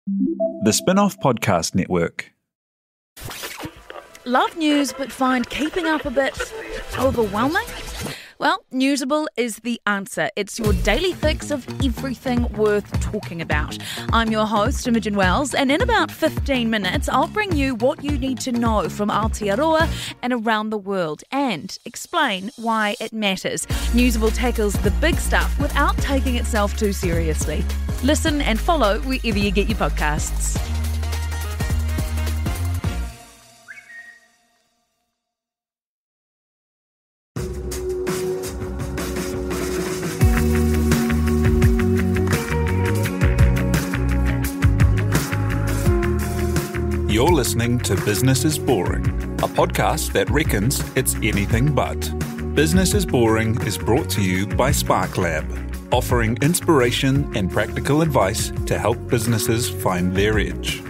The Spinoff Podcast Network. Love news but find keeping up a bit overwhelming? Well, Newsable is the answer. It's your daily fix of everything worth talking about. I'm your host, Imogen Wells, and in about 15 minutes, I'll bring you what you need to know from Aotearoa and around the world and explain why it matters. Newsable tackles the big stuff without taking itself too seriously. Listen and follow wherever you get your podcasts. You're listening to Business is Boring, a podcast that reckons it's anything but. Business is Boring is brought to you by SparkLab, offering inspiration and practical advice to help businesses find their edge.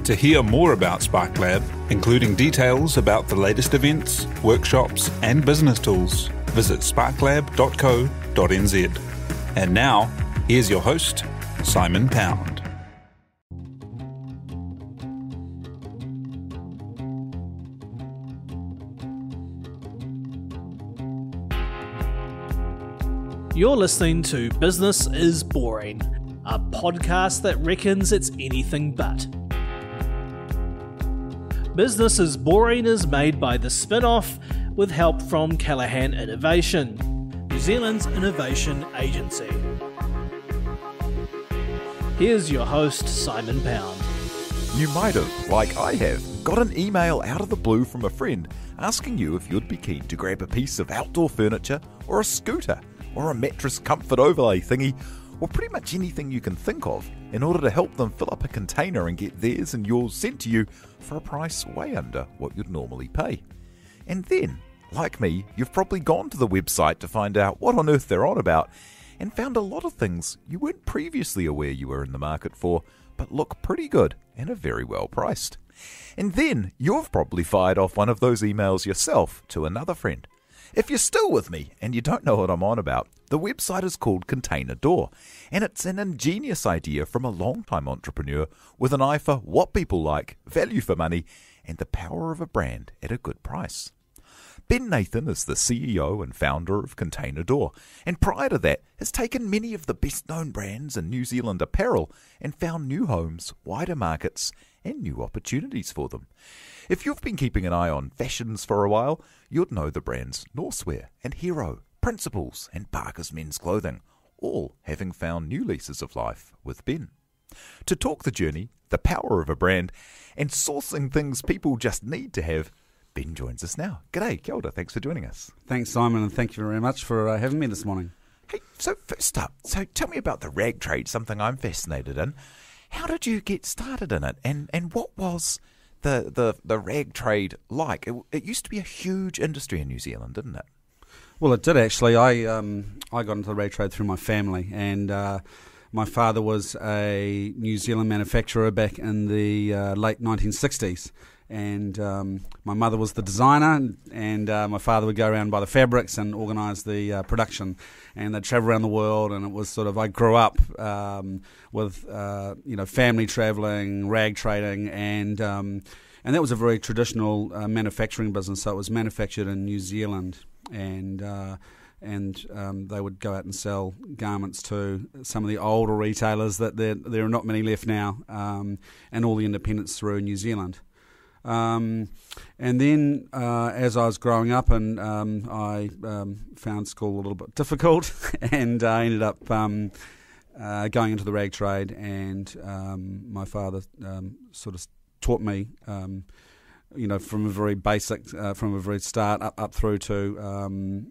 To hear more about SparkLab, including details about the latest events, workshops, and business tools, visit sparklab.co.nz. And now, here's your host, Simon Pound. You're listening to Business is Boring, a podcast that reckons it's anything but. Business is Boring is made by the Spinoff with help from Callaghan Innovation, New Zealand's innovation agency. Here's your host, Simon Pound. You might have, like I have, got an email out of the blue from a friend asking you if you'd be keen to grab a piece of outdoor furniture or a scooter or a mattress comfort overlay thingy, or pretty much anything you can think of in order to help them fill up a container and get theirs and yours sent to you for a price way under what you'd normally pay. And then, like me, you've probably gone to the website to find out what on earth they're on about and found a lot of things you weren't previously aware you were in the market for, but look pretty good and are very well priced. And then you've probably fired off one of those emails yourself to another friend. If you're still with me and you don't know what I'm on about, the website is called Container Door, and it's an ingenious idea from a long-time entrepreneur with an eye for what people like, value for money, and the power of a brand at a good price. Ben Nathan is the CEO and founder of Container Door, and prior to that has taken many of the best-known brands in New Zealand apparel and found new homes, wider markets, and new opportunities for them. If you've been keeping an eye on fashions for a while, you'd know the brands Norsewear and Hero, Principles and Parker's Men's Clothing, all having found new leases of life with Ben. To talk the journey, the power of a brand, and sourcing things people just need to have, Ben joins us now. G'day, kia ora, thanks for joining us. Thanks, Simon, and thank you very much for having me this morning. Hey, so first up, tell me about the rag trade, something I'm fascinated in. How did you get started in it, and what was the rag trade like? It used to be a huge industry in New Zealand, didn't it? Well, it did actually. I got into the rag trade through my family, and my father was a New Zealand manufacturer back in the late 1960s. And my mother was the designer, and my father would go around and buy the fabrics and organise the production. And they'd travel around the world, and it was sort of, I grew up with family travelling, rag trading, and that was a very traditional manufacturing business. So it was manufactured in New Zealand, and they would go out and sell garments to some of the older retailers that there are not many left now, and all the independents through New Zealand. And then as I was growing up, and I found school a little bit difficult, and I ended up going into the rag trade, and my father sort of taught me, from a very basic, from a very start up through to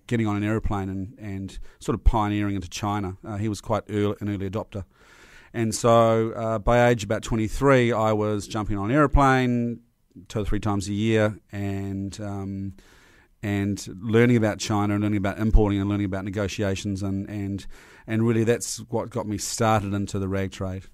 getting on an aeroplane and sort of pioneering into China. He was quite an early adopter. And so by age about 23, I was jumping on an aeroplane 2 or 3 times a year and learning about China and learning about importing and learning about negotiations. And really that's what got me started into the rag trade.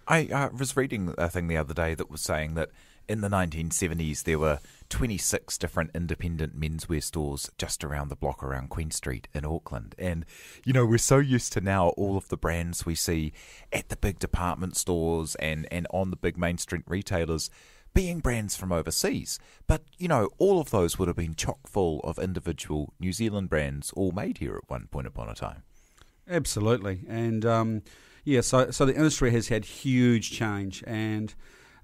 I was reading a thing the other day that was saying that in the 1970s, there were 26 different independent menswear stores just around the block around Queen Street in Auckland. And, we're so used to now all of the brands we see at the big department stores and on the big main street retailers being brands from overseas. But, all of those would have been chock full of individual New Zealand brands all made here at one point upon a time. Absolutely. And, so the industry has had huge change. And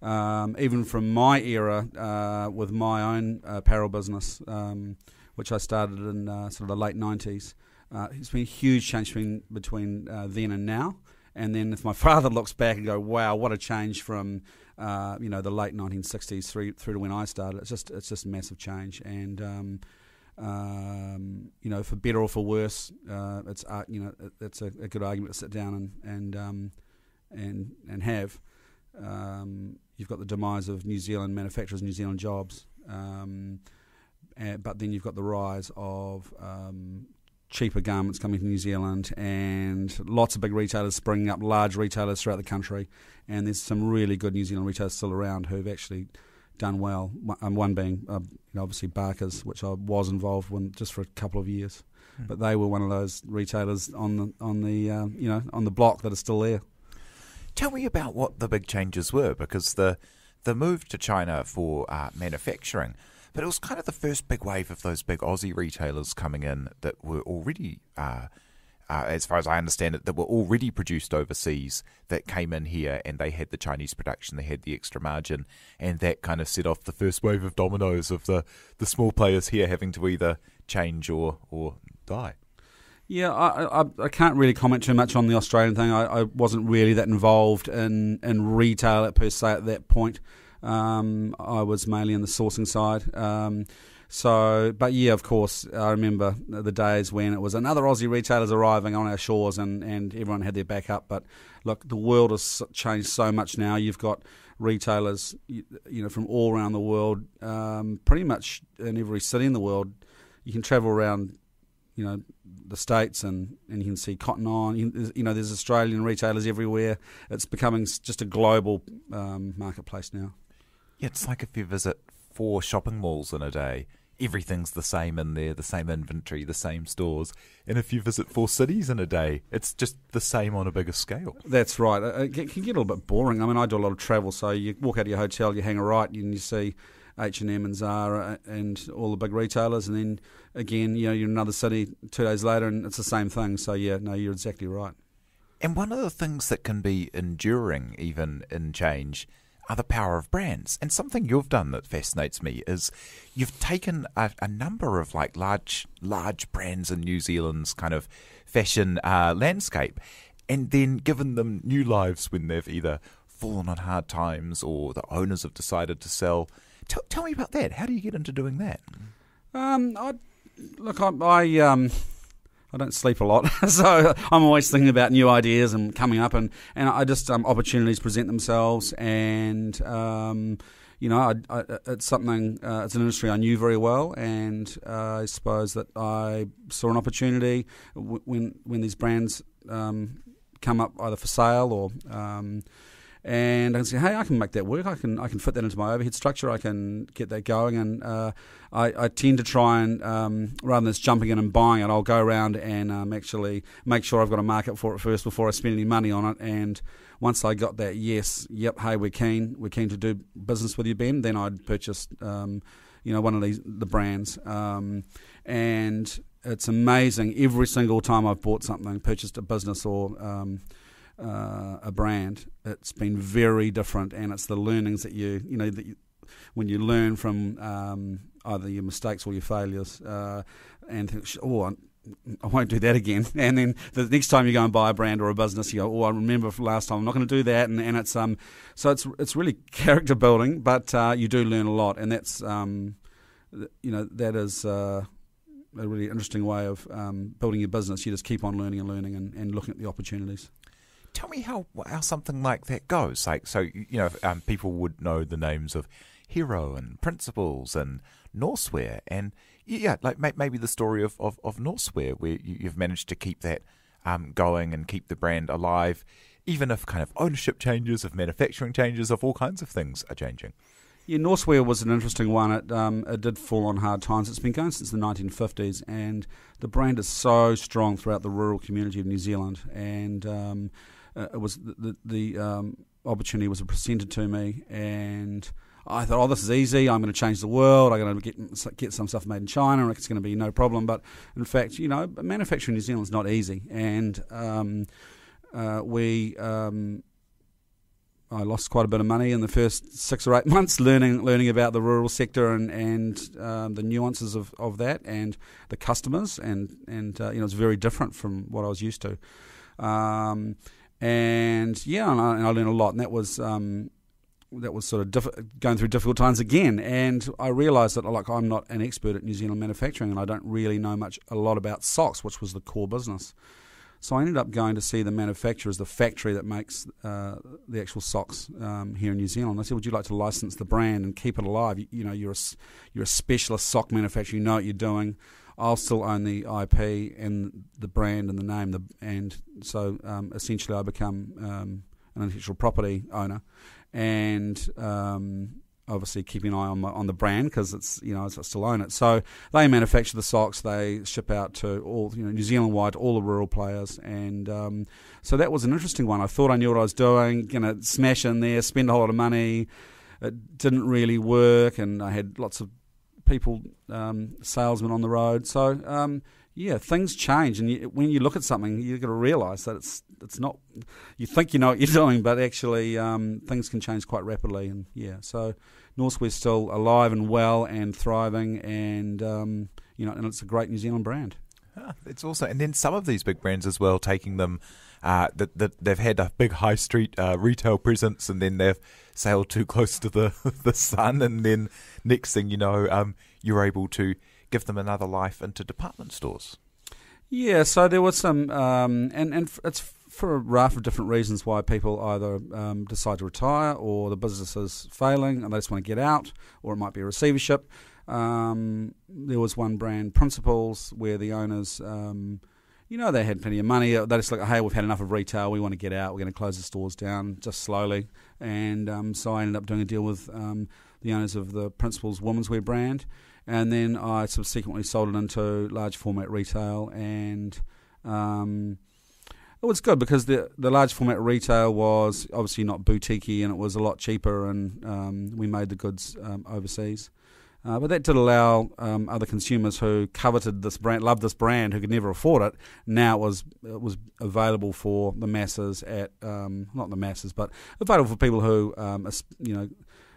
even from my era with my own apparel business, which I started in sort of the late 90s, it's been a huge change between then and now. And then if my father looks back and go, wow, what a change from the late 1960s through to when I started, it's just massive change. And for better or for worse, it's it's a good argument to sit down and have. You've got the demise of New Zealand manufacturers, New Zealand jobs, but then you've got the rise of cheaper garments coming to New Zealand, and lots of big retailers springing up, large retailers throughout the country, and there's some really good New Zealand retailers still around who've actually done well. One being obviously Barker's, which I was involved with just for a couple of years, but they were one of those retailers on the block that are still there. Tell me about what the big changes were, because the move to China for manufacturing, but it was kind of the first big wave of those big Aussie retailers coming in that were already, as far as I understand it, that were already produced overseas, that came in here and they had the Chinese production, they had the extra margin, and that kind of set off the first wave of dominoes of the small players here having to either change or die. Yeah, I can't really comment too much on the Australian thing. I wasn't really that involved in retail per se at that point. I was mainly in the sourcing side. But yeah, of course, I remember the days when it was another Aussie retailers arriving on our shores and everyone had their back up. But look, the world has changed so much now. You've got retailers, from all around the world, pretty much in every city in the world. You can travel around, the States and you can see Cotton On. There's Australian retailers everywhere. It's becoming just a global marketplace now. Yeah, it's like if you visit 4 shopping malls in a day, everything's the same in there, the same inventory, the same stores. And if you visit 4 cities in a day, it's just the same on a bigger scale. That's right. It can get a little bit boring. I mean, I do a lot of travel, so you walk out of your hotel, you hang a right, and you see H&M and Zara and all the big retailers, and then again, you're in another city 2 days later and it's the same thing. So yeah, no, you're exactly right. And one of the things that can be enduring even in change are the power of brands. And something you've done that fascinates me is you've taken a number of large brands in New Zealand's kind of fashion landscape and then given them new lives when they've either fallen on hard times or the owners have decided to sell. Tell me about that. How do you get into doing that? I don't sleep a lot, so I'm always thinking about new ideas and coming up, and I just opportunities present themselves, and it's something. It's an industry I knew very well, and I suppose that I saw an opportunity when these brands come up either for sale or. And I can say, hey, I can make that work. I can fit that into my overhead structure. I can get that going. And I tend to try and, rather than just jumping in and buying it, I'll go around and actually make sure I've got a market for it first before I spend any money on it. And once I got that, hey, we're keen to do business with you, Ben, then I'd purchase, one of the brands. And it's amazing. Every single time I've bought something, purchased a business or a brand, it's been very different, and it's the learnings that when you learn from either your mistakes or your failures, and think, I won't do that again. And then the next time you go and buy a brand or a business, you go, I remember from last time, I'm not going to do that. And it's so it's really character building, but you do learn a lot, and that's that is a really interesting way of building your business. You just keep on learning and looking at the opportunities. Tell me how something like that goes. People would know the names of Hero and Principles and Norsewear, and maybe the story of Norsewear, where you've managed to keep that going and keep the brand alive, even if kind of ownership changes, if manufacturing changes, if all kinds of things are changing. Norseware was an interesting one. It did fall on hard times. It's been going since the 1950s, and the brand is so strong throughout the rural community of New Zealand. And it was the opportunity was presented to me, and I thought, this is easy. I'm going to change the world. I'm going to get some stuff made in China, and it's going to be no problem. But in fact, manufacturing in New Zealand is not easy, and I lost quite a bit of money in the first 6 or 8 months learning about the rural sector and the nuances of that and the customers and it's very different from what I was used to, and I learned a lot, and that was sort of going through difficult times again, and I realised that I'm not an expert at New Zealand manufacturing, and I don't really know a lot about socks, which was the core business. So I ended up going to see the manufacturers, the factory that makes the actual socks here in New Zealand. I said, would you like to license the brand and keep it alive? You're a specialist sock manufacturer. You know what you're doing. I'll still own the IP and the brand and the name. And so essentially I become an intellectual property owner, and obviously keeping an eye on the brand because it's I still own it. So they manufacture the socks. They ship out to all New Zealand wide, all the rural players, and so that was an interesting one. I thought I knew what I was doing. Smash in there, spend a whole lot of money. It didn't really work, and I had lots of people, salesmen on the road. So things change, and when you look at something, you've got to realise that it's not. You think you know what you're doing, but actually things can change quite rapidly. And so Norseware's still alive and well and thriving, and and it's a great New Zealand brand. It's also, and then some of these big brands as well, taking them that they've had a big high street retail presence, and then they've sailed too close to the sun, and then next thing you know, you're able to give them another life into department stores. Yeah, so there was some, and it's for a raft of different reasons why people either decide to retire, or the business is failing and they just want to get out, or it might be a receivership. There was one brand, Principles, where the owners, they had plenty of money. They just like, hey, we've had enough of retail. We want to get out. We're going to close the stores down just slowly. And so I ended up doing a deal with the owners of the Principles women's wear brand. And then I subsequently sold it into large format retail, and it was good because the large format retail was obviously not boutiquey, and it was a lot cheaper, and we made the goods overseas. But that did allow other consumers who coveted this brand, loved this brand, who could never afford it. Now it was available for the masses at not the masses, but available for people who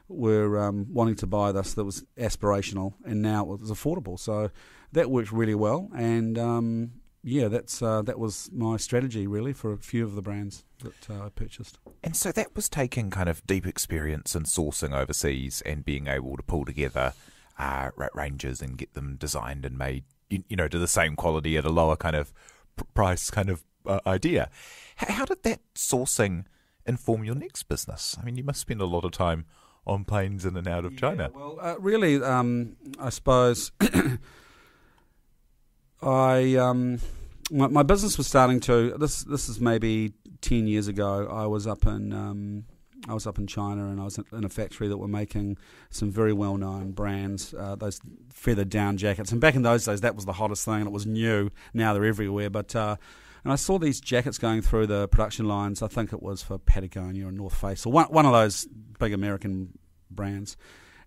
were wanting to buy this. That was aspirational, and now it was affordable. So that worked really well, and that was my strategy really for a few of the brands that I purchased. And so that was taking kind of deep experience in sourcing overseas and being able to pull together ranges and get them designed and made, to the same quality at a lower kind of price kind of idea. How did that sourcing inform your next business? I mean, you must spend a lot of time on planes in and out of China. Well, really, I suppose my business was starting to. This is maybe 10 years ago. I was up in China, and I was in a factory that were making some very well-known brands, those feather down jackets. And back in those days, that was the hottest thing, and it was new. Now they're everywhere. But and I saw these jackets going through the production lines. I think it was for Patagonia or North Face, or one of those big American brands.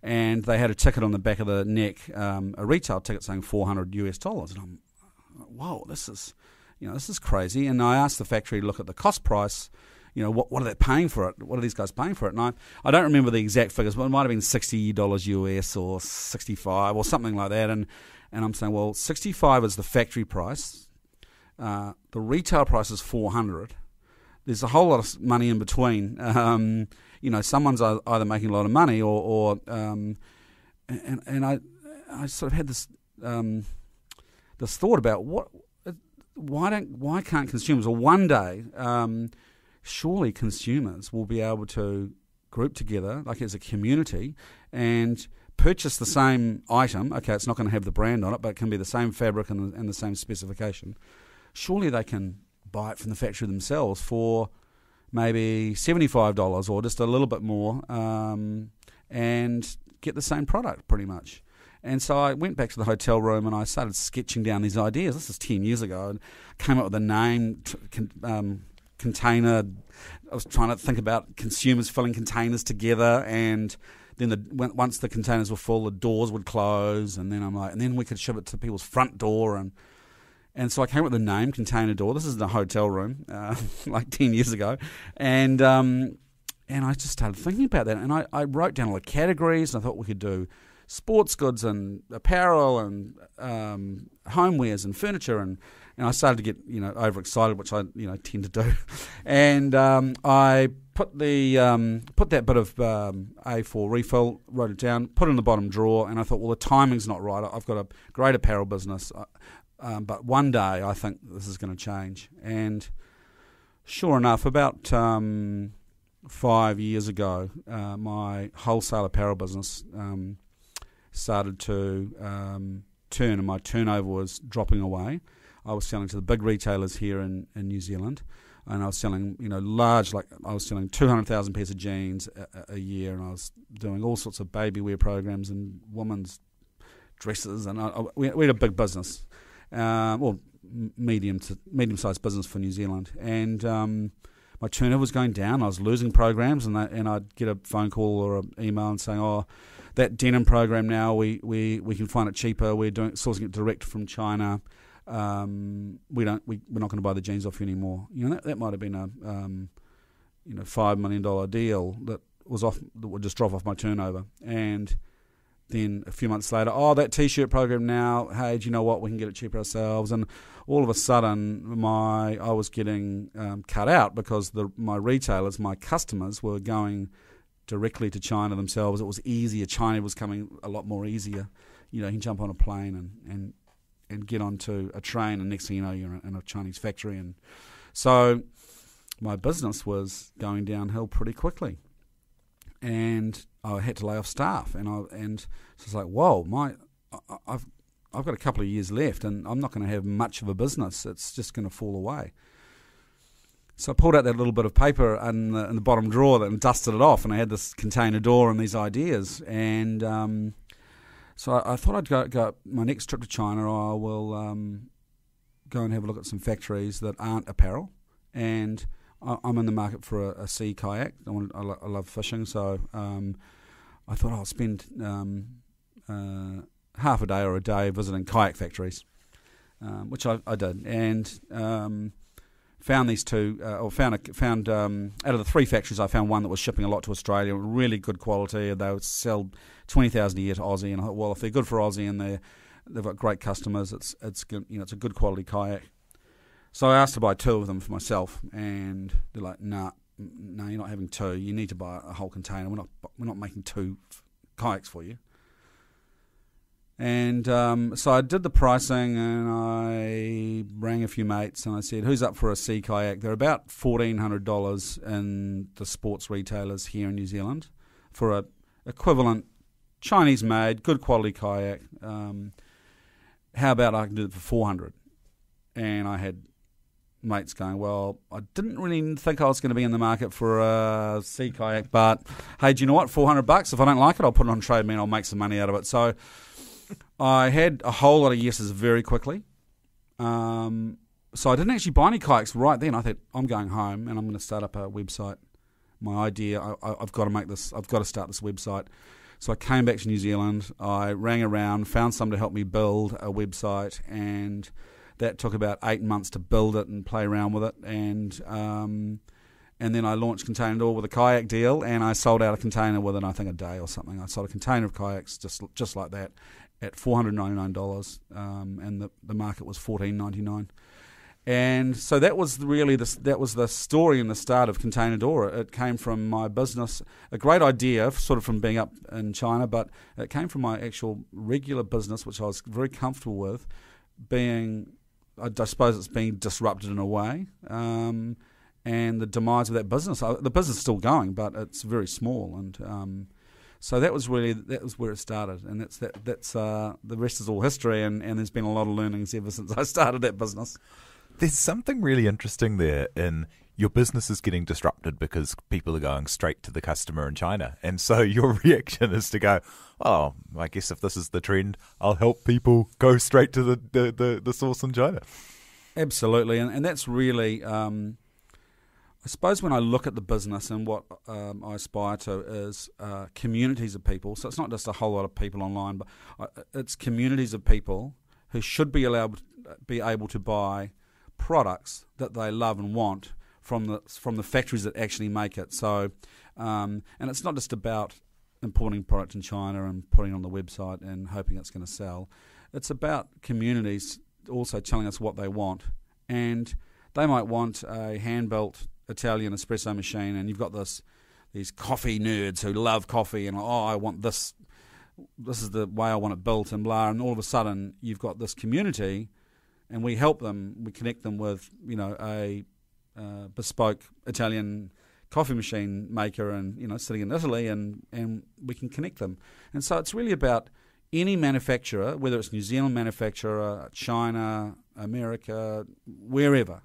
And they had a ticket on the back of the neck, a retail ticket saying $400. And I'm, whoa, this is crazy. And I asked the factory to look at the cost price. What are they paying for it? What are these guys paying for it? And I don't remember the exact figures, but it might have been $60 US or 65 or something like that. And I'm saying, well, 65 is the factory price. The retail price is 400. There's a whole lot of money in between. Someone's either making a lot of money or and I sort of had this thought about why can't consumers, or one day, surely consumers will be able to group together like as a community and purchase the same item. Okay, it's not going to have the brand on it, but it can be the same fabric and the same specification. Surely they can buy it from the factory themselves for maybe $75 or just a little bit more, and and get the same product pretty much. And so I went back to the hotel room and I started sketching down these ideas. This is 10 years ago. And I came up with a name, container. I was trying to think about consumers filling containers together, and then once the containers were full, the doors would close, and then and then we could ship it to people's front door, and so I came up with the name Container Door. This is in a hotel room, like 10 years ago, and I just started thinking about that, and I wrote down all the categories, and I thought we could do sports goods and apparel and homewares and furniture, and I started to get overexcited, which I tend to do, and I put that bit of A4 refill, wrote it down, put it in the bottom drawer, and I thought, well, the timing's not right. I've got a great apparel business, but one day I think this is going to change. And sure enough, about 5 years ago, my wholesale apparel business started to turn, and my turnover was dropping away. I was selling to the big retailers here in New Zealand, and I was selling, large, like I was selling 200,000 pairs of jeans a year, and I was doing all sorts of baby wear programs and women's dresses, and we had a big business, medium-sized business for New Zealand, and my turnover was going down. I was losing programs, and I'd get a phone call or an email and saying, "Oh, that denim program now we can find it cheaper. We're sourcing it direct from China. We're not going to buy the jeans off you anymore." That might have been a $5 million deal that would just drop off my turnover. And then a few months later, that t-shirt program now, hey, do you know what? We can get it cheaper ourselves. And all of a sudden, I was getting cut out because my retailers, my customers, were going directly to China themselves. It was easier. China was coming a lot more easier. You can jump on a plane and get onto a train, and next thing you know, you're in a Chinese factory. And so my business was going downhill pretty quickly, and I had to lay off staff. And so it's like, whoa, I've got a couple of years left, and I'm not going to have much of a business. It's just going to fall away. So I pulled out that little bit of paper in the bottom drawer and dusted it off, and I had this Container Door and these ideas. And so I thought I'd go my next trip to China. I will go and have a look at some factories that aren't apparel, and I'm in the market for a sea kayak. I love fishing, so I thought I'll spend half a day or a day visiting kayak factories, which I did, and found these two, found out of the three factories, I found one that was shipping a lot to Australia, really good quality. They would sell 20,000 a year to Aussie, and I thought, well, if they're good for Aussie and they've got great customers, it's good, it's a good quality kayak. So I asked to buy two of them for myself, and they're like, no, you're not having two. You need to buy a whole container. We're not making two kayaks for you. And so I did the pricing, and I rang a few mates, and I said, who's up for a sea kayak? They're about $1,400 in the sports retailers here in New Zealand for a equivalent Chinese-made, good quality kayak. How about I can do it for $400? And I had mates going, well, I didn't really think I was going to be in the market for a sea kayak, but hey, do you know what? $400. If I don't like it, I'll put it on Trade Me and I'll make some money out of it. So I had a whole lot of yeses very quickly. So I didn't actually buy any kayaks right then. I thought, I'm going home and I'm going to start up a website. My idea, I've got to start this website. So I came back to New Zealand. I rang around, found someone to help me build a website, and that took about 8 months to build it and play around with it. And then I launched Container Door with a kayak deal, and I sold out a container within, I think, a day or something. I sold a container of kayaks just like that at $499, and the market was $14.99. And so that was really the story and the start of Container Door. It came from my business, a great idea, sort of from being up in China, but it came from my actual regular business, which I was very comfortable with, I suppose it's being disrupted in a way, and the demise of that business. The business is still going, but it's very small, and so that was where it started, and that's the rest is all history, and there's been a lot of learnings ever since I started that business. There's something really interesting there in your business is getting disrupted because people are going straight to the customer in China. And so your reaction is to go, oh, I guess if this is the trend, I'll help people go straight to the source in China. Absolutely. And that's really, I suppose when I look at the business and what I aspire to is communities of people. So it's not just a whole lot of people online, but it's communities of people who should be able to buy products that they love and want from the factories that actually make it. So, and it's not just about importing product in China and putting it on the website and hoping it's going to sell. It's about communities also telling us what they want, and they might want a hand-built Italian espresso machine, and you've got these coffee nerds who love coffee, and I want this. This is the way I want it built, and blah. And all of a sudden, you've got this community, and we help them. We connect them with a bespoke Italian coffee machine maker, and sitting in Italy, and we can connect them. And so it's really about any manufacturer, whether it's New Zealand manufacturer, China, America, wherever.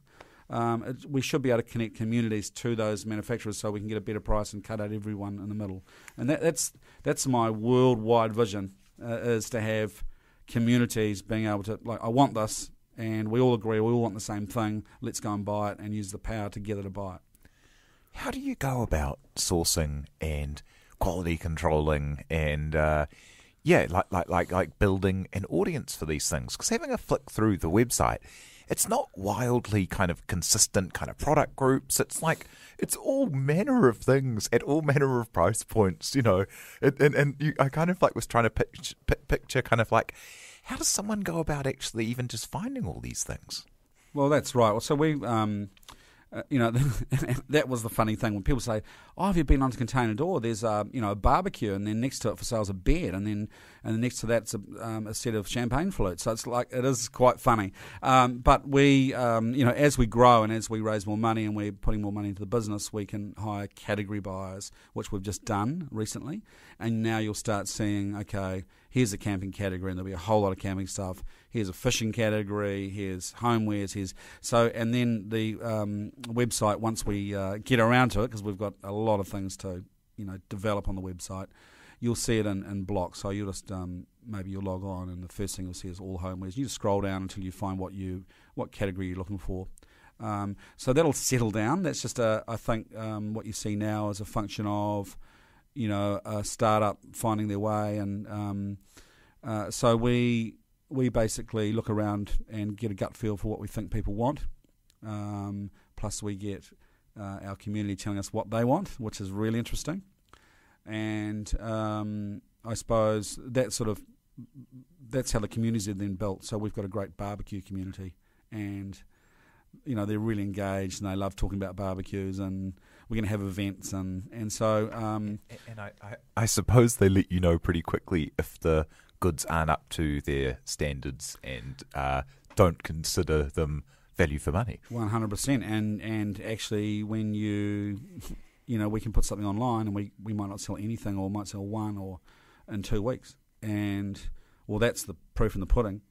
We should be able to connect communities to those manufacturers so we can get a better price and cut out everyone in the middle. And that's my worldwide vision, is to have communities being able to, I want this, and we all agree, we all want the same thing, let's go and buy it and use the power together to buy it. How do you go about sourcing and quality controlling and like building an audience for these things? Because having a flick through the website, it's not wildly kind of consistent kind of product groups. It's like, it's all manner of things at all manner of price points, I kind of was trying to picture kind of like, how does someone go about actually even just finding all these things? Well, that's right. Well, so we, that was the funny thing when people say, "Oh, have you been onto Container Door? There's a barbecue, and then next to it for sale is a bed, and then next to that's a set of champagne flutes." So it's it is quite funny. But we, as we grow and as we raise more money and we're putting more money into the business, we can hire category buyers, which we've just done recently. And now you'll start seeing, okay, here's a camping category, and there'll be a whole lot of camping stuff. Here's a fishing category. Here's homewares. And then the website, once we get around to it, because we've got a lot of things to develop on the website, you'll see it in blocks. So you'll just maybe you'll log on, and the first thing you'll see is all homewares. You just scroll down until you find what category you're looking for. So that'll settle down. That's just I think what you see now is a function of a startup finding their way, and so we basically look around and get a gut feel for what we think people want. Plus we get our community telling us what they want, which is really interesting. And I suppose that's how the communities are then built. So we've got a great barbecue community, and they're really engaged, and they love talking about barbecues, and we're going to have events, and so. And I suppose they let you know pretty quickly if the goods aren't up to their standards and don't consider them value for money. 100%, and actually when we can put something online and we might not sell anything, or might sell one or in 2 weeks, and that's the proof in the pudding.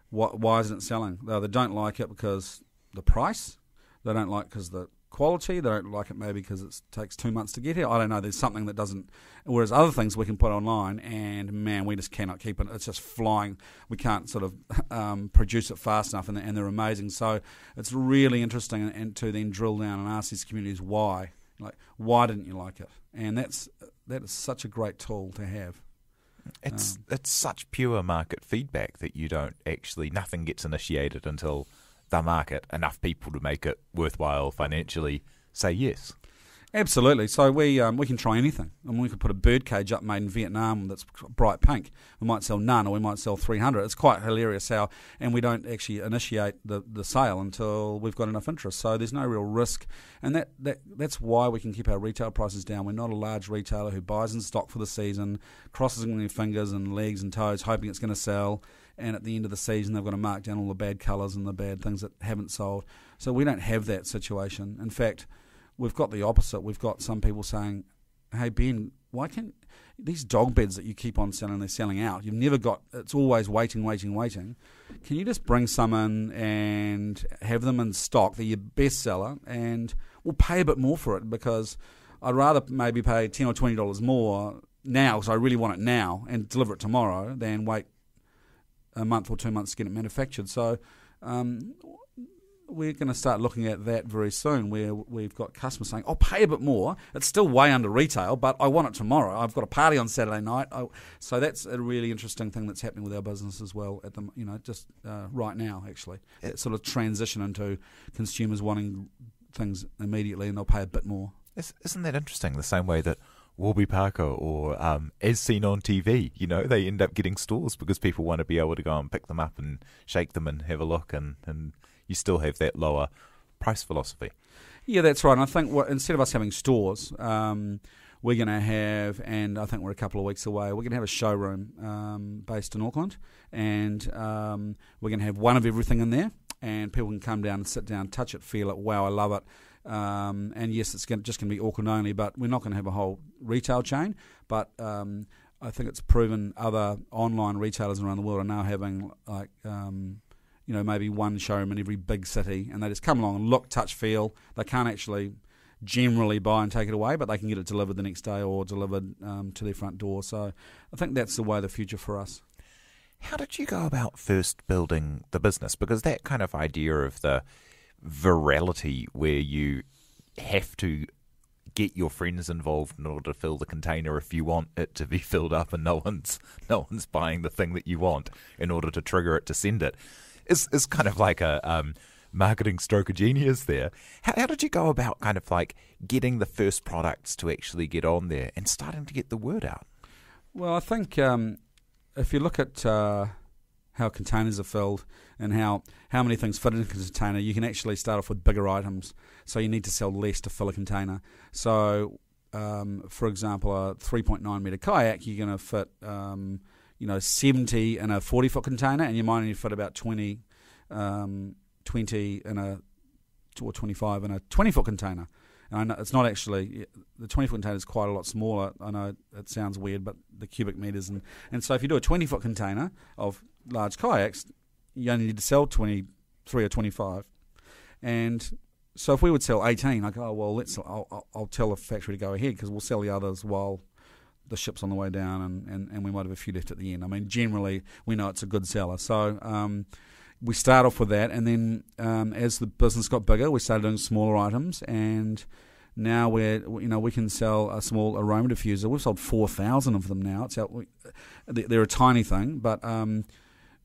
Why isn't it selling? They don't like it because the price, they don't like because the quality, they don't like it maybe because it takes 2 months to get here. I don't know, there's something that doesn't, whereas other things we can put online, and man, we just cannot keep it, it's just flying. We can't sort of produce it fast enough, and they're amazing. So it's really interesting and to then drill down and ask these communities why. Like, why didn't you like it? And that is such a great tool to have. It's such pure market feedback that nothing gets initiated until the market, enough people to make it worthwhile financially, say yes. Absolutely. So we can try anything. I mean, we could put a bird cage up made in Vietnam that's bright pink. We might sell none, or we might sell 300. It's quite hilarious how, and we don't actually initiate the sale until we've got enough interest. So there's no real risk, and that's why we can keep our retail prices down. We're not a large retailer who buys in stock for the season, crosses their fingers and legs and toes, hoping it's going to sell. And at the end of the season, they've got to mark down all the bad colours and the bad things that haven't sold. So we don't have that situation. In fact, we've got the opposite. We've got some people saying, "Hey Ben, why can't these dog beds that you keep on selling, they're selling out? You've never got. It's always waiting. Can you just bring some in and have them in stock? They're your best seller, and well, pay a bit more for it, because I'd rather maybe pay $10 or $20 more now, because I really want it now, and deliver it tomorrow, than wait a month or 2 months to get it manufactured. So we're going to start looking at that very soon, where we've got customers saying, I'll pay a bit more. It's still way under retail, but I want it tomorrow. I've got a party on Saturday night. So that's a really interesting thing that's happening with our business as well at the just right now, actually. That sort of transition into consumers wanting things immediately, and they'll pay a bit more. Isn't that interesting? The same way that Warby Parker or As Seen on TV, they end up getting stores because people want to be able to go and pick them up and shake them and have a look, and you still have that lower price philosophy. Yeah, that's right. And I think instead of us having stores, we're going to have, and I think we're a couple of weeks away, we're going to have a showroom based in Auckland, and we're going to have one of everything in there, and people can come down and sit down, touch it, feel it, wow, I love it. And yes, it's just going to be Auckland only, but we're not going to have a whole retail chain. But I think it's proven other online retailers around the world are now having maybe one showroom in every big city, and they just come along and look, touch, feel. They can't actually generally buy and take it away, but they can get it delivered the next day or delivered to their front door. So I think that's the way of the future for us. How did you go about first building the business? Because that kind of idea of the virality where you have to get your friends involved in order to fill the container if you want it to be filled up, and no one's buying the thing that you want in order to trigger it to send it, is kind of like a marketing stroke of genius there. How did you go about kind of like getting the first products to actually get on there and starting to get the word out? Well, I think if you look at how containers are filled and how many things fit in a container, you can actually start off with bigger items. So you need to sell less to fill a container. So, for example, a 3.9 metre kayak, you're going to fit 70 in a 40-foot container, and you might only fit about 20 in a, or 25 in a 20-foot container. And I know it's not actually, the 20-foot container is quite a lot smaller. I know it sounds weird, but the cubic metres. And so if you do a 20-foot container of large kayaks, you only need to sell 23 or 25. And so if we would sell 18, I go, oh, well, I'll tell the factory to go ahead, because we'll sell the others while the ship's on the way down, and we might have a few left at the end. I mean, generally, we know it's a good seller. So we start off with that, and then as the business got bigger, we started doing smaller items, and now we can sell a small aroma diffuser. We've sold 4,000 of them now. They're a tiny thing, but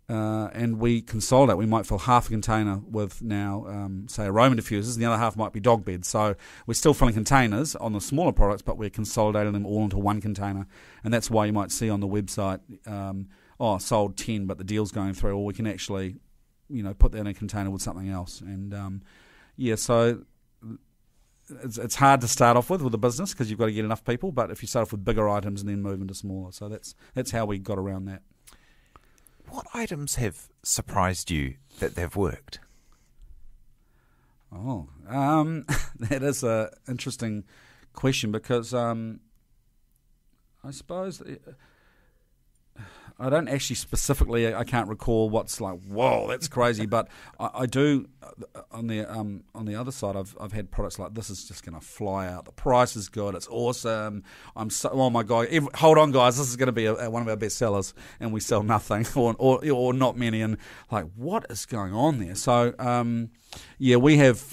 and we consolidate. We might fill half a container with now, say, aroma diffusers, and the other half might be dog beds. So we're still filling containers on the smaller products, but we're consolidating them all into one container, and that's why you might see on the website, sold 10, but the deal's going through, or we can actually put that in a container with something else. And so it's hard to start off with a business, because you've got to get enough people, but if you start off with bigger items and then move into smaller. So that's how we got around that. What items have surprised you that they've worked? Oh, that is an interesting question, because I suppose I don't actually specifically, I can't recall what's like, whoa, that's crazy. But I do, on the other side, I've had products like, this is just going to fly out. The price is good. It's awesome. Oh my God. Hold on, guys. This is going to be one of our best sellers. And we sell nothing or not many. And like, what is going on there? So, we have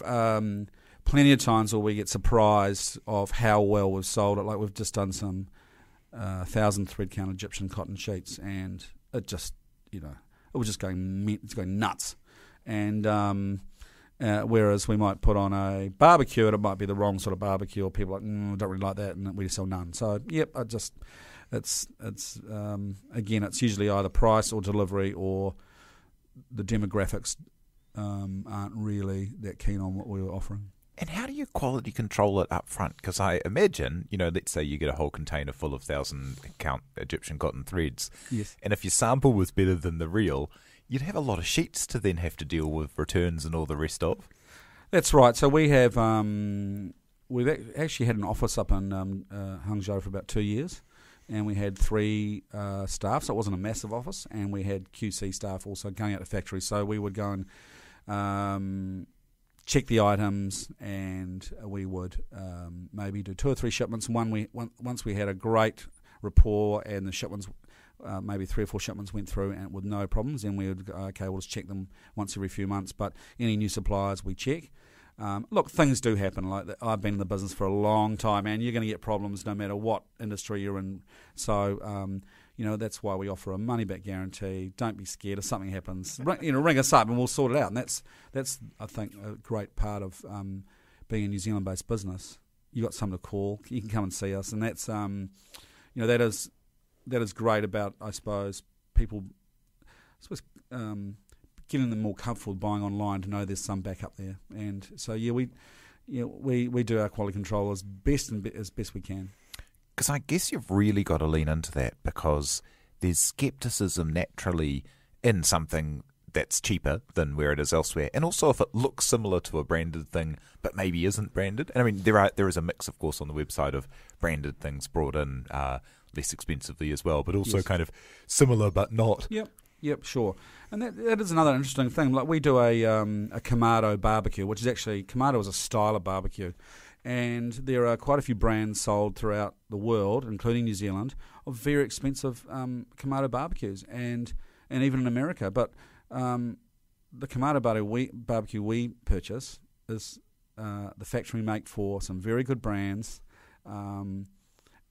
plenty of times where we get surprised of how well we've sold it. Like, we've just done some 1,000 thread count Egyptian cotton sheets, and it just, it was just going nuts. And whereas we might put on a barbecue, and it might be the wrong sort of barbecue, or people are like, don't really like that, and we sell none. So it's again, it's usually either price or delivery, or the demographics aren't really that keen on what we were offering. And how do you quality control it up front? Because I imagine, let's say you get a whole container full of 1,000 count Egyptian cotton threads. Yes. And if your sample was better than the real, you'd have a lot of sheets to then have to deal with returns and all the rest of. That's right. So we have, we've actually had an office up in Hangzhou for about 2 years. And we had 3 staff, so it wasn't a massive office. And we had QC staff also going out to factories. So we would go and check the items, and we would maybe do 2 or 3 shipments. Once we had a great rapport and the shipments, maybe 3 or 4 shipments went through and with no problems, then we would go, okay, we'll just check them once every few months. But any new suppliers we check. Look, things do happen. Like that. I've been in the business for a long time, and you're going to get problems no matter what industry you're in. So, that's why we offer a money-back guarantee. Don't be scared if something happens. Ring us up and we'll sort it out. And that's I think, a great part of being a New Zealand-based business. You got someone to call. You can come and see us, and that's that is great about, I suppose, people. Getting them more comfortable buying online to know there's some backup there, and so we do our quality control as best we can. Because I guess you've really got to lean into that, because there's scepticism naturally in something that's cheaper than where it is elsewhere, and also if it looks similar to a branded thing but maybe isn't branded. And I mean, there is a mix, of course, on the website of branded things brought in less expensively as well, but also kind of similar but not. Yep, sure. And that is another interesting thing. Like we do a Kamado barbecue, which is actually, Kamado is a style of barbecue. And there are quite a few brands sold throughout the world, including New Zealand, of very expensive Kamado barbecues, and even in America. But the Kamado barbecue we purchase is the factory make for some very good brands, and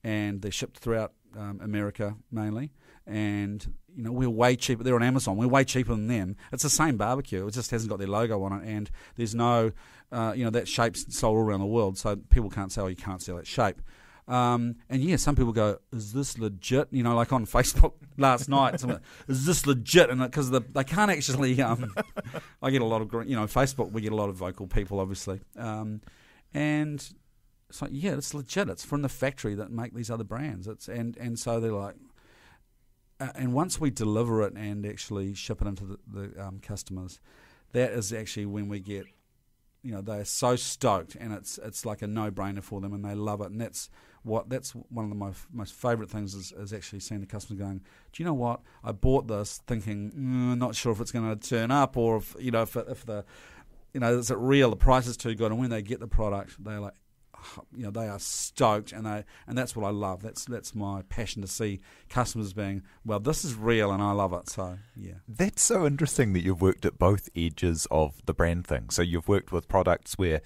they're shipped throughout America mainly. And we're way cheaper. They're on Amazon. We're way cheaper than them. It's the same barbecue. It just hasn't got their logo on it, and there's no, that shape's sold all around the world, so people can't say, you can't sell that shape. And some people go, is this legit? Like on Facebook last night, is this legit? And because they can't actually, I get a lot of, Facebook, we get a lot of vocal people, obviously. And it's like, it's legit. It's from the factory that make these other brands. And so they're like, and once we deliver it and actually ship it into the customers, that is actually when we get, they're so stoked, and it's like a no-brainer for them, and they love it. And that's one of my most favourite things is actually seeing the customer going, do you know what? I bought this thinking, not sure if it's going to turn up, or if is it real? The price is too good, and when they get the product, they're like, they are stoked, and that's what I love. That's my passion, to see customers being, well, this is real, and I love it. So that's so interesting that you've worked at both edges of the brand thing. So you've worked with products where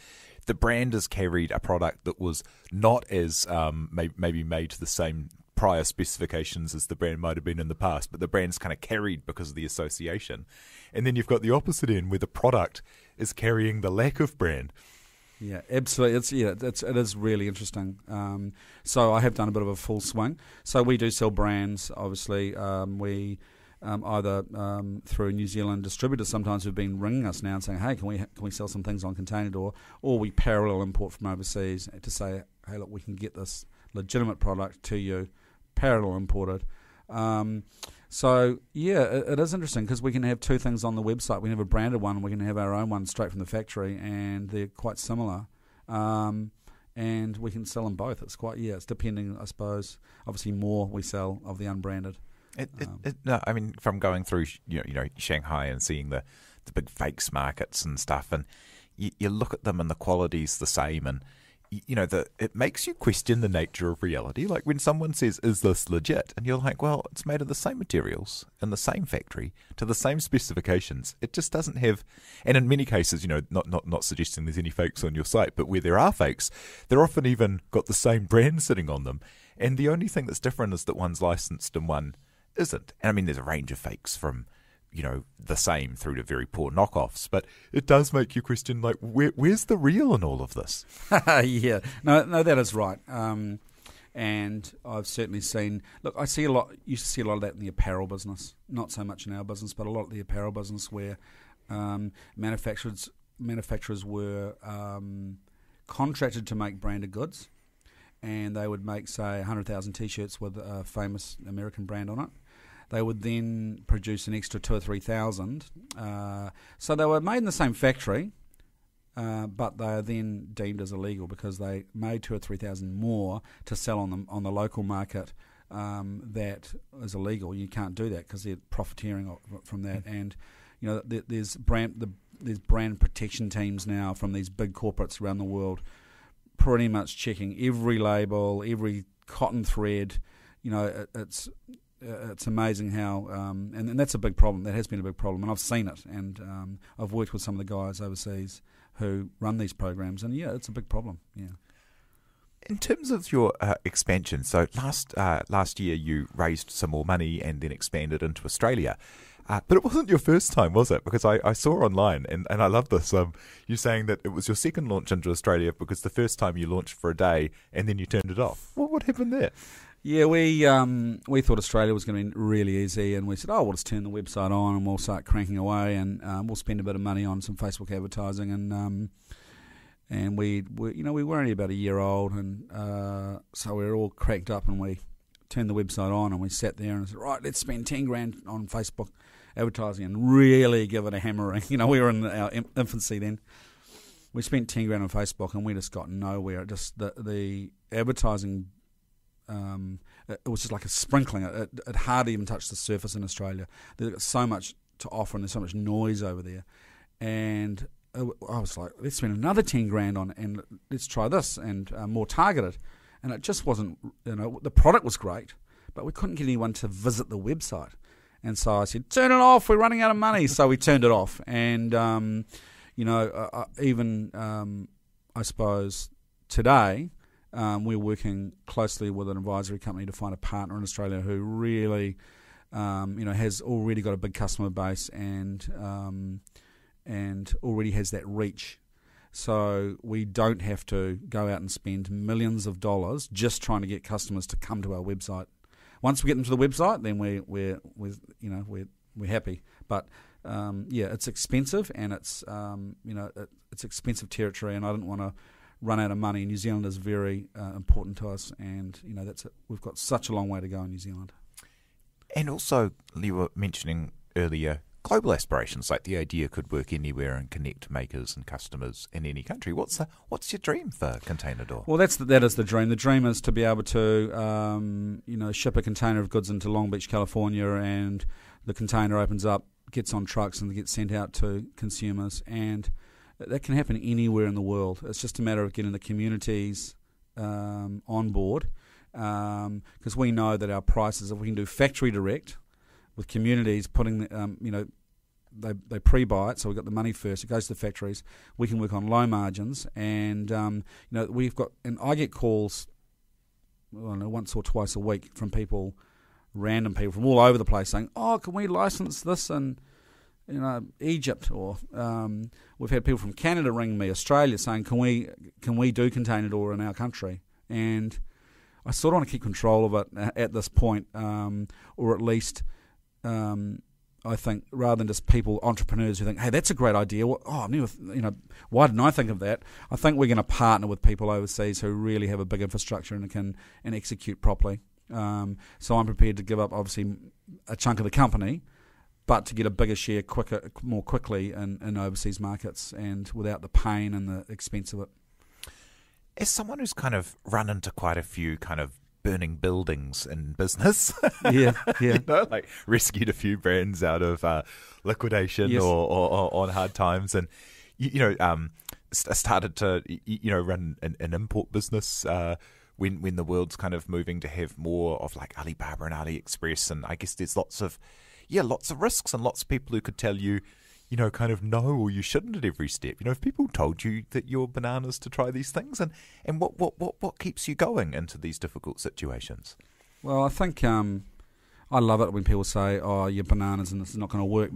the brand has carried a product that was not as maybe made to the same prior specifications as the brand might have been in the past, but the brand's kind of carried because of the association. And then you've got the opposite end, where the product is carrying the lack of brand. Yeah, absolutely. It is really interesting. So I have done a bit of a full swing. So we do sell brands. Obviously, we either through New Zealand distributors sometimes who've been ringing us now and saying, hey, can we sell some things on Container Door, or we parallel import from overseas to say, hey, look, we can get this legitimate product to you, parallel imported. It is interesting, because we can have 2 things on the website. We can have a branded one, and we can have our own one straight from the factory, and they're quite similar. And we can sell them both. It's quite, it's depending, I suppose. Obviously, more we sell of the unbranded. From going through Shanghai and seeing the big fakes markets and stuff, and you look at them and the quality's the same, and it makes you question the nature of reality. Like when someone says, is this legit? And you're like, well, it's made of the same materials in the same factory to the same specifications. It just doesn't have, and in many cases, not suggesting there's any fakes on your site, but where there are fakes, they're often even got the same brand sitting on them. And the only thing that's different is that one's licensed and one isn't. And I mean, there's a range of fakes from the same through to very poor knockoffs, but it does make you question, like, where's the real in all of this? Yeah, no, that is right. And I've certainly seen, look, used to see a lot of that in the apparel business, not so much in our business, but a lot of the apparel business where manufacturers were contracted to make branded goods, and they would make, say, 100,000 T-shirts with a famous American brand on it. They would then produce an extra 2,000 or 3,000. So they were made in the same factory, but they are then deemed as illegal because they made 2,000 or 3,000 more to sell on the local market. That is illegal. You can't do that because they're profiteering from that. And there's the there's brand protection teams now from these big corporates around the world, pretty much checking every label, every cotton thread. It's amazing how, and that's a big problem. That has been a big problem, and I've seen it, and I've worked with some of the guys overseas who run these programs, and it's a big problem. Yeah. In terms of your expansion, so last year you raised some more money and then expanded into Australia. But it wasn't your first time, was it? Because I saw online, and I love this, you saying that it was your second launch into Australia because the first time you launched for a day and then you turned it off. What happened there? Yeah, we thought Australia was going to be really easy, and we said, we'll just turn the website on and we'll start cranking away, and we'll spend a bit of money on some Facebook advertising, and we were only about a year old, and so we were all cracked up, and we turned the website on, and we sat there and said, right, let's spend 10 grand on Facebook advertising and really give it a hammering. We were in our infancy then. We spent 10 grand on Facebook, and we just got nowhere. Just the advertising, it was just like a sprinkling. It hardly even touched the surface in Australia. There's got so much to offer, and there's so much noise over there, and I was like, let's spend another 10 grand on it, and let's try this, and more targeted. And it just wasn't, the product was great, but we couldn't get anyone to visit the website. And so I said, turn it off, we're running out of money. So we turned it off. And, I suppose today, we're working closely with an advisory company to find a partner in Australia who really, has already got a big customer base and already has that reach. So we don't have to go out and spend millions of dollars just trying to get customers to come to our website. Once we get them to the website, then we're happy. But it's expensive, and it's it's expensive territory, and I didn't want to run out of money. New Zealand is very important to us, and that's it. We've got such a long way to go in New Zealand. And also, you were mentioning earlier global aspirations, like the idea could work anywhere and connect makers and customers in any country. What's your dream for Container Door? Well, that is the dream. The dream is to be able to ship a container of goods into Long Beach, California, and the container opens up, gets on trucks, and gets sent out to consumers. And that can happen anywhere in the world. It's just a matter of getting the communities on board, because we know that our prices, if we can do factory direct with communities putting, they pre-buy it, so we've got the money first. It goes to the factories. We can work on low margins, and I get calls, once or twice a week from random people from all over the place, saying, can we license this in Egypt? Or we've had people from Canada ring me, Australia, saying, can we do Container Door in our country? And I sort of want to keep control of it at this point, or at least. I think rather than just entrepreneurs who think, hey, that's a great idea. I've never, why didn't I think of that? I think we're going to partner with people overseas who really have a big infrastructure and can execute properly. So I'm prepared to give up, obviously, a chunk of the company, but to get a bigger share more quickly in overseas markets, and without the pain and the expense of it. As someone who's kind of run into quite a few kind of burning buildings in business. Yeah. Like rescued a few brands out of liquidation. Yes. or on hard times, and started to run an import business when the world's kind of moving to have more of like Alibaba and AliExpress, and I guess there's lots of risks and lots of people who could tell you, kind of no, or you shouldn't at every step. If people told you that you're bananas to try these things, and what keeps you going into these difficult situations? Well, I think I love it when people say, you're bananas and this is not going to work,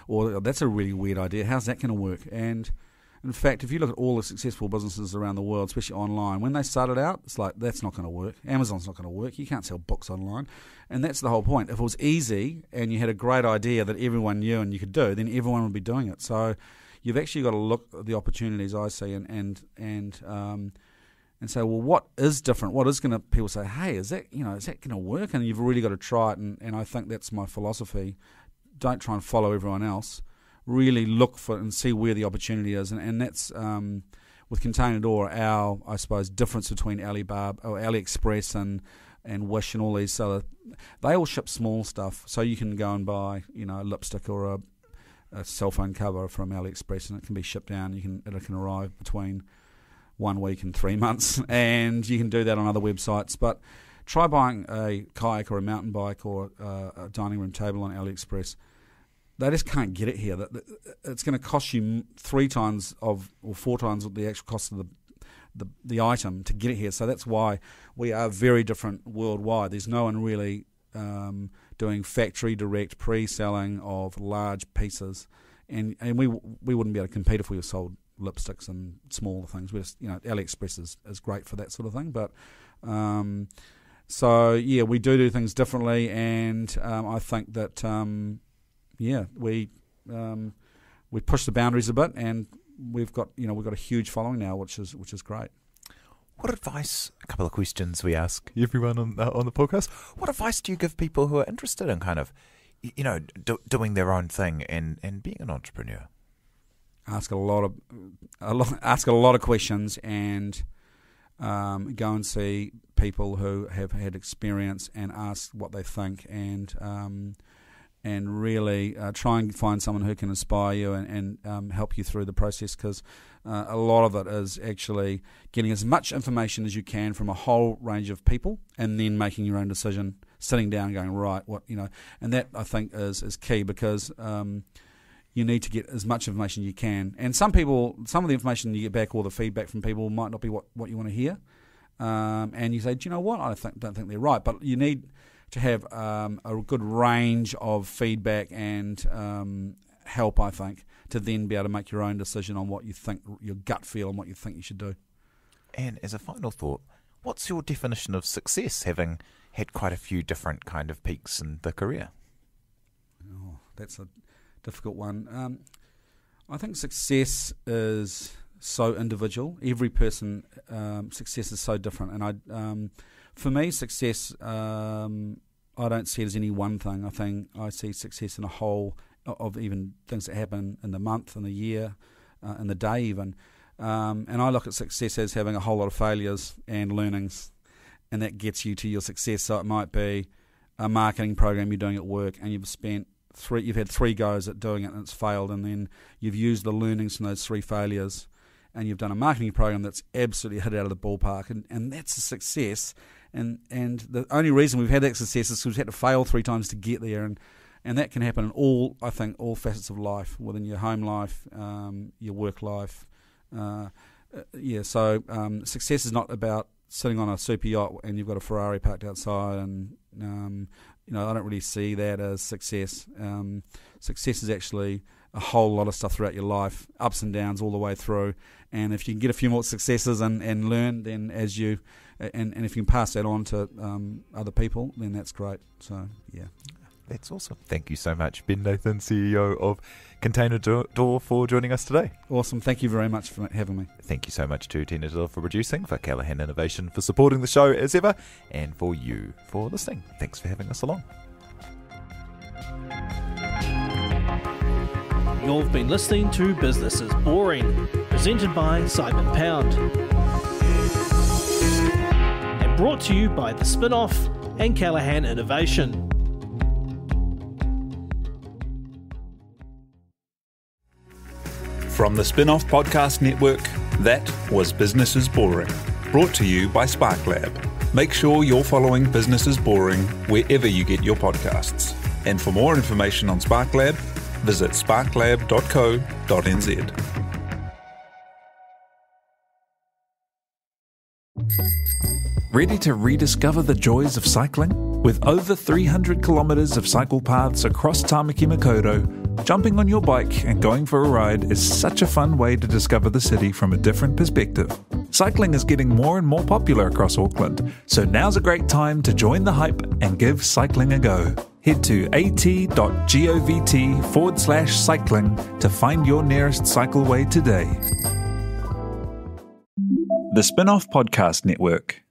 or that's a really weird idea. How's that going to work? And in fact, if you look at all the successful businesses around the world, especially online, when they started out, it's like, that's not going to work. Amazon's not going to work. You can't sell books online. And that's the whole point. If it was easy and you had a great idea that everyone knew and you could do, then everyone would be doing it. So you've actually got to look at the opportunities I see and say, well, what is different? What is going to, people say, hey, is that going to work? And you've really got to try it. And I think that's my philosophy. Don't try and follow everyone else. Really look for and see where the opportunity is, and that's with Container Door, our, I suppose, difference between Alibaba or AliExpress and Wish and all these other, they all ship small stuff, so you can go and buy a lipstick or cell phone cover from AliExpress, and it can be shipped down. It can arrive between 1 week and 3 months, and you can do that on other websites. But try buying a kayak or a mountain bike or a dining room table on AliExpress. They just can't get it here. It's going to cost you 3 times or 4 times the actual cost of the item to get it here. So that's why we are very different worldwide. There's no one really doing factory direct pre-selling of large pieces, and we wouldn't be able to compete if we were sold lipsticks and smaller things. We just, AliExpress is great for that sort of thing. But so yeah, we do things differently, and I think that we push the boundaries a bit, and we've got a huge following now, which is great. What advice? A couple of questions we ask everyone on the podcast. What advice do you give people who are interested in kind of, doing their own thing and being an entrepreneur? Ask a lot of questions, and go and see people who have had experience and ask what they think, and really try and find someone who can inspire you and help you through the process, because a lot of it is actually getting as much information as you can from a whole range of people and then making your own decision, sitting down and going, right, and that I think is key, because you need to get as much information you can. And some of the information you get back or the feedback from people might not be what you want to hear. And you say, do you know what, I don't think they're right. But you need to have a good range of feedback and help, I think, to then be able to make your own decision on what you think, your gut feel, and what you think you should do. And as a final thought, what's your definition of success, having had quite a few different kind of peaks in the career? Oh, that's a difficult one. I think success is so individual. Every person, success is so different. And for me, success, I don't see it as any one thing. I think I see success in a whole of even things that happen in the month, in the year, in the day even. And I look at success as having a whole lot of failures and learnings, and that gets you to your success. So it might be a marketing program you're doing at work, and you've had 3 goes at doing it and it's failed, and then you've used the learnings from those 3 failures, and you've done a marketing program that's absolutely hit out of the ballpark, and that's a success. And the only reason we've had that success is because we've had to fail 3 times to get there, and that can happen in all facets of life, within your home life, your work life. So success is not about sitting on a super yacht and you've got a Ferrari parked outside, and I don't really see that as success. Success is actually a whole lot of stuff throughout your life, ups and downs all the way through. And if you can get a few more successes and learn, then if you can pass that on to other people, then that's great. So, yeah. That's awesome. Thank you so much, Ben Nathan, CEO of Container Door, for joining us today. Awesome. Thank you very much for having me. Thank you so much to Tina Dill for producing, for Callaghan Innovation for supporting the show as ever, and for you for listening. Thanks for having us along. You've been listening to Business is Boring, presented by Simon Pound, and brought to you by the Spinoff and Callaghan Innovation. From the Spinoff Podcast Network, that was Business is Boring, brought to you by SparkLab. Make sure you're following Business is Boring wherever you get your podcasts. And for more information on SparkLab, visit sparklab.co.nz. Ready to rediscover the joys of cycling? With over 300 kilometres of cycle paths across Tāmaki Makaurau, jumping on your bike and going for a ride is such a fun way to discover the city from a different perspective. Cycling is getting more and more popular across Auckland, so now's a great time to join the hype and give cycling a go. Head to at.govt/cycling to find your nearest cycleway today. The Spinoff Podcast Network.